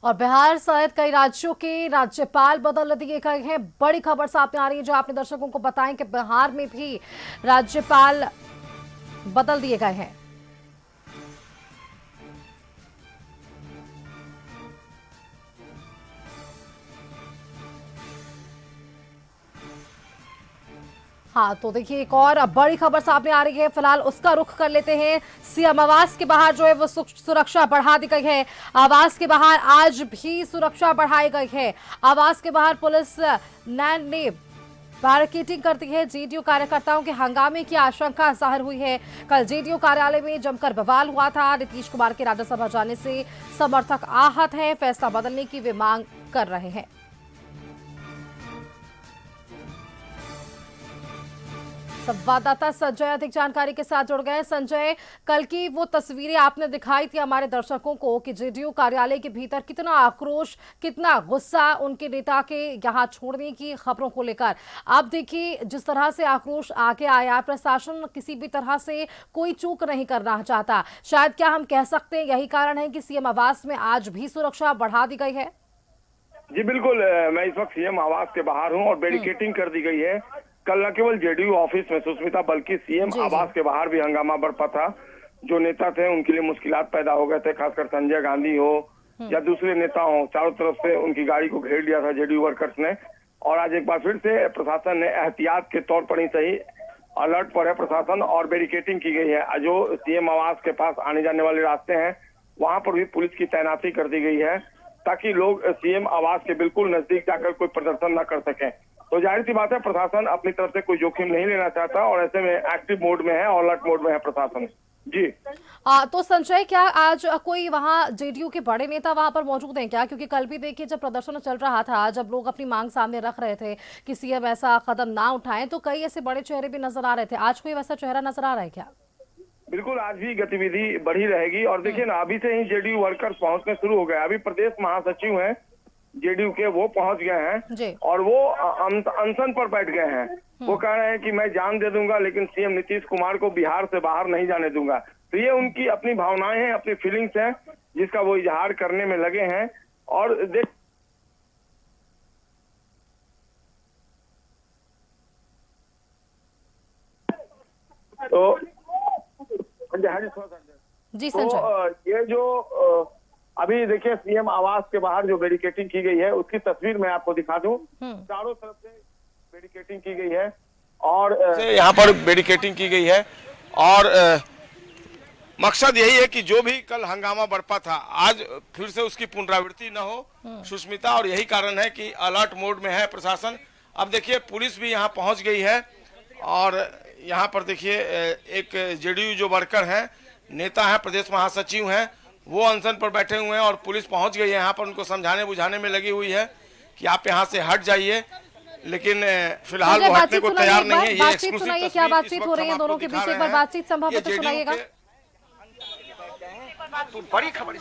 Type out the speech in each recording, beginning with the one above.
और बिहार सहित कई राज्यों के राज्यपाल बदल दिए गए हैं। बड़ी खबर सामने आ रही है जो आपने दर्शकों को बताएं कि बिहार में भी राज्यपाल बदल दिए गए हैं। हाँ, तो देखिए एक और बड़ी खबर सामने आ रही है, फिलहाल उसका रुख कर लेते हैं। सीएम आवास के बाहर जो है वो सुरक्षा बढ़ा दी गई है। आवास के बाहर आज भी सुरक्षा बढ़ाई गई है। आवास के बाहर पुलिस नैन ने बैरिकेडिंग कर दी है। जेडीयू कार्यकर्ताओं के हंगामे की आशंका जाहिर हुई है। कल जेडीयू कार्यालय में जमकर बवाल हुआ था। नीतीश कुमार के राज्यसभा जाने से समर्थक आहत हैं, फैसला बदलने की वे मांग कर रहे हैं। संवाददाता संजय अधिक जानकारी के साथ जुड़ गए। संजय, कल की वो तस्वीरें आपने दिखाई थी हमारे दर्शकों को कि जेडीयू कार्यालय के भीतर कितना आक्रोश, कितना गुस्सा उनके नेता के यहां छोड़ने की खबरों को लेकर। अब देखिए जिस तरह से आक्रोश आगे आया, प्रशासन किसी भी तरह से कोई चूक नहीं करना चाहता। शायद क्या हम कह सकते हैं यही कारण है कि सीएम आवास में आज भी सुरक्षा बढ़ा दी गई है? जी बिल्कुल, मैं इस वक्त सीएम आवास के बाहर हूं और बैरिकेडिंग कर दी गई है। कल न केवल जेडीयू ऑफिस में सुष्मिता बल्कि सीएम आवास के बाहर भी हंगामा बरपा था। जो नेता थे उनके लिए मुश्किलात पैदा हो गए थे, खासकर संजय गांधी हो या दूसरे नेता हो, चारों तरफ से उनकी गाड़ी को घेर लिया था जेडीयू वर्कर्स ने। और आज एक बार फिर से प्रशासन ने एहतियात के तौर पर ही सही अलर्ट पर है प्रशासन और बैरिकेडिंग की गई है। जो सीएम आवास के पास आने जाने वाले रास्ते हैं वहां पर भी पुलिस की तैनाती कर दी गई है ताकि लोग सीएम आवास के बिल्कुल नजदीक जाकर कोई प्रदर्शन न कर सकें। तो जाहिर सी बात है प्रशासन अपनी तरफ से कोई जोखिम नहीं लेना चाहता और ऐसे में एक्टिव मोड में है, अलर्ट मोड में है प्रशासन। जी तो संजय, क्या आज कोई वहां जेडीयू के बड़े नेता वहां पर मौजूद हैं क्या? क्योंकि कल भी देखिए जब प्रदर्शन चल रहा था, जब लोग अपनी मांग सामने रख रहे थे कि सीएम ऐसा कदम ना उठाएं, तो कई ऐसे बड़े चेहरे भी नजर आ रहे थे। आज कोई वैसा चेहरा नजर आ रहा है क्या? बिल्कुल, आज भी गतिविधि बढ़ी रहेगी और देखिए ना, अभी से ही जेडीयू वर्कर्स पहुंचने शुरू हो गए। अभी प्रदेश महासचिव हैं जेडीयू के, वो पहुंच गए हैं और वो अनशन पर बैठ गए हैं। वो कह रहे हैं कि मैं जान दे दूंगा लेकिन सीएम नीतीश कुमार को बिहार से बाहर नहीं जाने दूंगा। तो ये उनकी अपनी भावनाएं हैं, अपनी फीलिंग्स हैं जिसका वो इजहार करने में लगे हैं। और देख तो जी संजय, तो ये जो अभी देखिए सीएम आवास के बाहर जो बैरिकेडिंग की गई है उसकी तस्वीर मैं आपको दिखा दूं। चारों तरफ से बैरिकेडिंग की गई है और यहाँ पर बैरिकेडिंग की गई है और मकसद यही है कि जो भी कल हंगामा बरपा था आज फिर से उसकी पुनरावृत्ति न हो सुष्मिता, और यही कारण है कि अलर्ट मोड में है प्रशासन। अब देखिए पुलिस भी यहाँ पहुँच गई है और यहाँ पर देखिए एक जेडीयू जो वर्कर हैं, नेता हैं, प्रदेश महासचिव हैं, वो अनशन पर बैठे हुए हैं और पुलिस पहुंच गई है यहाँ पर, उनको समझाने बुझाने में लगी हुई है कि आप यहाँ से हट जाइए, लेकिन फिलहाल वो हटने को तैयार नहीं है। ये एक्सक्लूसिव क्या बातचीत हो रही है दोनों के बीच? एक बार बातचीत संभव है तो सुनाइएगा। बड़ी खबर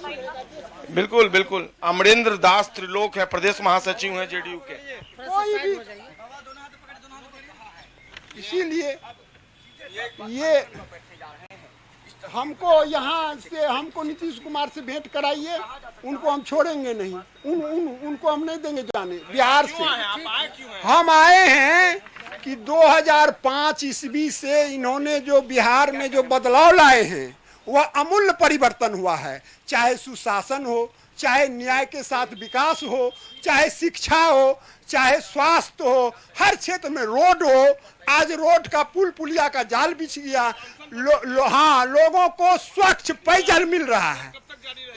बिल्कुल बिल्कुल, अमरेंद्र दास त्रिलोक है, प्रदेश महासचिव है जेडीयू के। इसीलिए ये हमको यहाँ से हमको नीतीश कुमार से भेंट कराइए, उनको हम छोड़ेंगे नहीं। उनको हम नहीं देंगे जाने। बिहार से हम आए हैं कि 2005 ईस्वी से इन्होंने जो बिहार में जो बदलाव लाए हैं वह अमूल्य परिवर्तन हुआ है। चाहे सुशासन हो, चाहे न्याय के साथ विकास हो, चाहे शिक्षा हो, चाहे स्वास्थ्य हो, हर क्षेत्र में रोड हो। आज रोड का पुल पुलिया का जाल बिछ गया। हाँ, लोगों को स्वच्छ पेयजल मिल रहा है।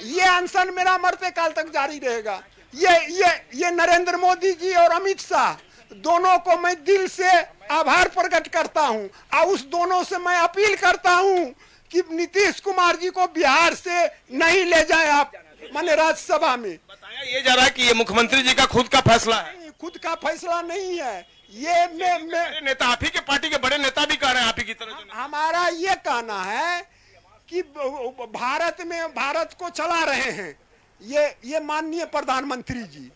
ये अनशन मेरा मरते काल तक जारी रहेगा। ये नरेंद्र मोदी जी और अमित शाह दोनों को मैं दिल से आभार प्रकट करता हूँ और उस दोनों से मैं अपील करता हूँ कि नीतीश कुमार जी को बिहार से नहीं ले जाए आप माने राज्यसभा में। बताया ये जा रहा है कि ये मुख्यमंत्री जी का खुद का फैसला है। खुद का फैसला नहीं है ये। मैं नेता आप ही के पार्टी के बड़े नेता भी कह रहे हैं आप ही की तरह। हमारा ये कहना है कि भारत को चला रहे हैं ये माननीय प्रधानमंत्री जी,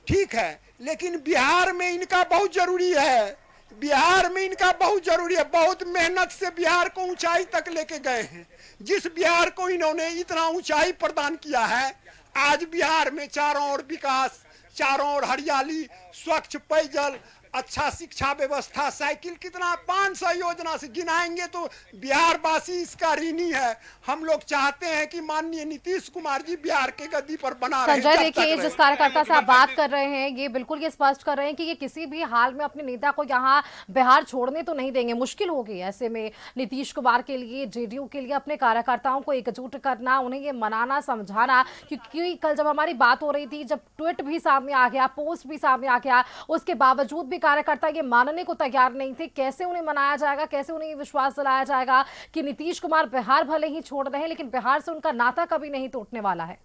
ठीक है, लेकिन बिहार में इनका बहुत जरूरी है। बिहार में इनका बहुत जरूरी है। बहुत मेहनत से बिहार को ऊंचाई तक लेके गए हैं। जिस बिहार को इन्होंने इतना ऊंचाई प्रदान किया है, आज बिहार में चारों ओर विकास, चारों ओर हरियाली, स्वच्छ पेयजल, अच्छा शिक्षा व्यवस्था, साइकिल, कितना 500 योजना से गिनाएंगे तो बिहार वासी इसका ऋणी है। हम लोग चाहते हैं कि माननीय नीतीश कुमार जी बिहार के गद्दी पर बना रहे। संजय, देखिए जिस कार्यकर्ता से आप बात कर रहे हैं ये बिल्कुल ये स्पष्ट कर रहे हैं कि ये किसी भी हाल में अपने नेता को यहाँ बिहार छोड़ने तो नहीं देंगे। मुश्किल होगी ऐसे में नीतीश कुमार के लिए, जेडीयू के लिए अपने कार्यकर्ताओं को एकजुट करना, उन्हें ये मनाना, समझाना। क्योंकि कल जब हमारी बात हो रही थी, जब ट्वीट भी सामने आ गया, पोस्ट भी सामने आ गया, उसके बावजूद भी कार्यकर्ता ये मानने को तैयार नहीं थे। कैसे उन्हें मनाया जाएगा, कैसे उन्हें ये विश्वास दिलाया जाएगा कि नीतीश कुमार बिहार भले ही छोड़ रहे हैं लेकिन बिहार से उनका नाता कभी नहीं टूटने वाला है।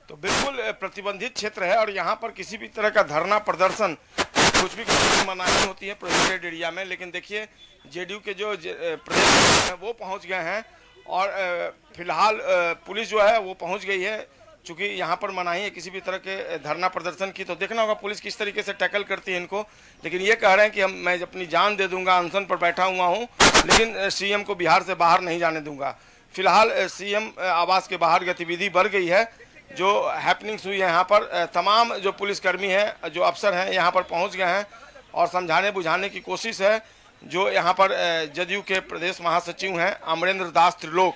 तो बिल्कुल प्रतिबंधित क्षेत्र है और यहाँ पर किसी भी तरह का धरना प्रदर्शन, कुछ भी मनाही होती है प्रोहिबिटेड एरिया में। लेकिन देखिए जेडीयू के जो प्रदेश हैं वो पहुँच गए हैं और फिलहाल पुलिस जो है वो पहुँच गई है। चूँकि यहाँ पर मनाही है किसी भी तरह के धरना प्रदर्शन की, तो देखना होगा पुलिस किस तरीके से टैकल करती है इनको। लेकिन ये कह रहे हैं कि मैं अपनी जान दे दूंगा, अनशन पर बैठा हुआ हूँ, लेकिन सीएम को बिहार से बाहर नहीं जाने दूंगा। फिलहाल सीएम आवास के बाहर गतिविधि बढ़ गई है। जो हैपनिंग्स हुई है यहाँ पर, तमाम जो पुलिसकर्मी हैं, जो अफसर हैं यहाँ पर पहुँच गए हैं और समझाने बुझाने की कोशिश है। जो यहाँ पर जदयू के प्रदेश महासचिव हैं अमरेंद्र दास त्रिलोक,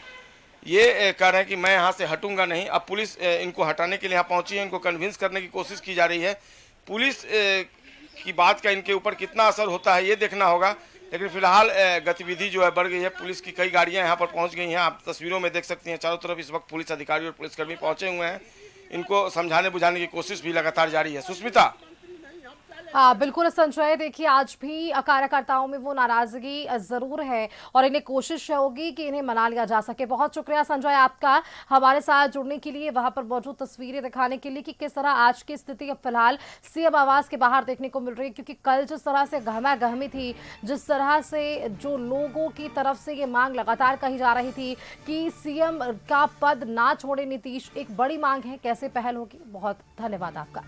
ये कह रहे हैं कि मैं यहाँ से हटूंगा नहीं। अब पुलिस इनको हटाने के लिए यहाँ पहुंची है, इनको कन्विंस करने की कोशिश की जा रही है। पुलिस की बात का इनके ऊपर कितना असर होता है ये देखना होगा। लेकिन फिलहाल गतिविधि जो है बढ़ गई है। पुलिस की कई गाड़ियाँ यहाँ पर पहुँच गई हैं, आप तस्वीरों में देख सकती हैं। चारों तरफ इस वक्त पुलिस अधिकारी और पुलिसकर्मी पहुँचे हुए हैं, इनको समझाने बुझाने की कोशिश भी लगातार जारी है। सुष्मिता। बिल्कुल संजय, देखिए आज भी कार्यकर्ताओं में वो नाराजगी जरूर है और इन्हें कोशिश होगी कि इन्हें मना लिया जा सके। बहुत शुक्रिया संजय आपका हमारे साथ जुड़ने के लिए, वहां पर मौजूद तस्वीरें दिखाने के लिए कि किस तरह आज की स्थिति अब फिलहाल सीएम आवास के बाहर देखने को मिल रही है। क्योंकि कल जिस तरह से गहमा-गहमी थी, जिस तरह से जो लोगों की तरफ से ये मांग लगातार कही जा रही थी कि सीएम का पद ना छोड़े नीतीश, एक बड़ी मांग है, कैसे पहल होगी। बहुत धन्यवाद आपका।